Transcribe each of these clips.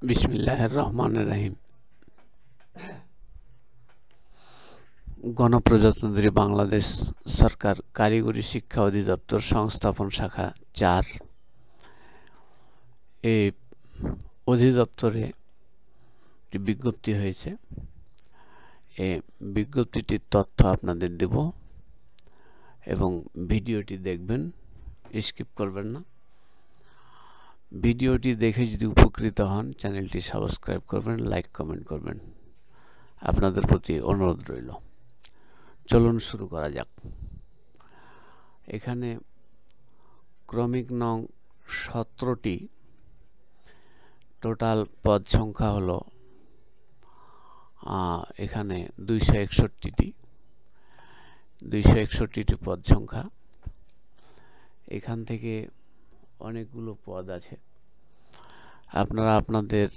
বিসমিল্লাহির রহমানির রহিম। গণপ্রজাতন্ত্রী বাংলাদেশ সরকার কারিগরি শিক্ষা অধিদপ্তর সংস্থাপন শাখা ৪ এই অধিদপ্তরে একটি বিজ্ঞপ্তি হয়েছে। এই বিজ্ঞপ্তিটির তথ্য আপনাদের দেব এবং ভিডিওটি দেখবেন, স্কিপ করবেন না। ভিডিওটি দেখে যদি উপকৃত হন চ্যানেলটি সাবস্ক্রাইব করবেন, লাইক কমেন্ট করবেন, আপনাদের প্রতি অনুরোধ রইল। চলুন শুরু করা যাক। এখানে ক্রমিক নং 17টি, টোটাল পদ সংখ্যা হলো এখানে 261টি পদ সংখ্যা। এখান থেকে অনেকগুলো পদ আছে। আপনারা আপনাদের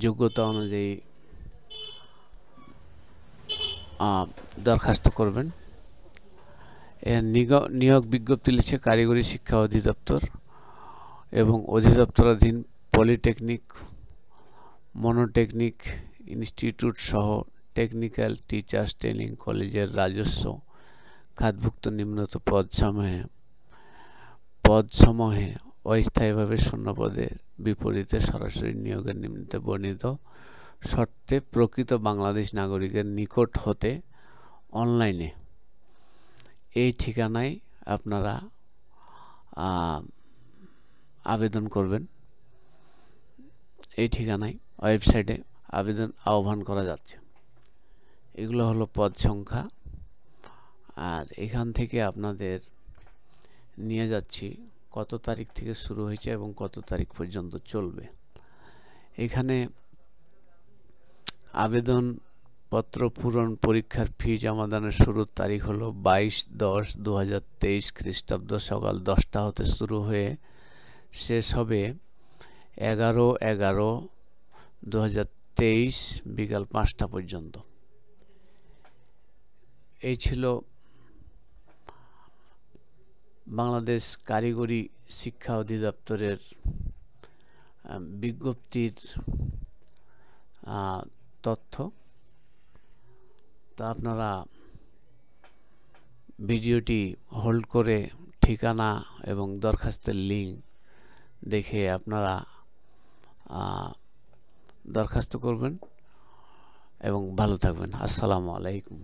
যোগ্যতা অনুযায়ী দরখাস্ত করবেন। এর নিয়োগ বিজ্ঞপ্তি লিখছে কারিগরি শিক্ষা অধিদপ্তর এবং অধিদপ্তরাধীন পলিটেকনিক, মনোটেকনিক ইনস্টিটিউট সহ টেকনিক্যাল টিচার্স ট্রেনিং কলেজের রাজস্ব খাতভুক্ত নিম্নত পদসমূহে অস্থায়ীভাবে শূন্যপদের বিপরীতে সরাসরি নিয়োগের নিমিত্তে বর্ণিত শর্তে প্রকৃত বাংলাদেশ নাগরিকের নিকট হতে অনলাইনে এই ঠিকানায় আপনারা আবেদন করবেন। এই ঠিকানায় ওয়েবসাইটে আবেদন আহ্বান করা যাচ্ছে। এগুলো হলো পদ সংখ্যা। আর এখান থেকে আপনাদের নিয়ে যাচ্ছি কত তারিখ থেকে শুরু হয়েছে এবং কত তারিখ পর্যন্ত চলবে। এখানে আবেদনপত্র পূরণ, পরীক্ষার ফি জমাদানের শুরুর তারিখ হলো 22/10/2023 খ্রিস্টাব্দ সকাল 10টা হতে শুরু হয়ে শেষ হবে 11/11/2023 বিকাল 5টা পর্যন্ত। এই ছিল বাংলাদেশ কারিগরি শিক্ষা অধিদপ্তরের বিজ্ঞপ্তির তথ্য। তা আপনারা ভিডিওটি হোল্ড করে ঠিকানা এবং দরখাস্তের লিঙ্ক দেখে আপনারা দরখাস্ত করবেন এবং ভালো থাকবেন। আসসালামু আলাইকুম।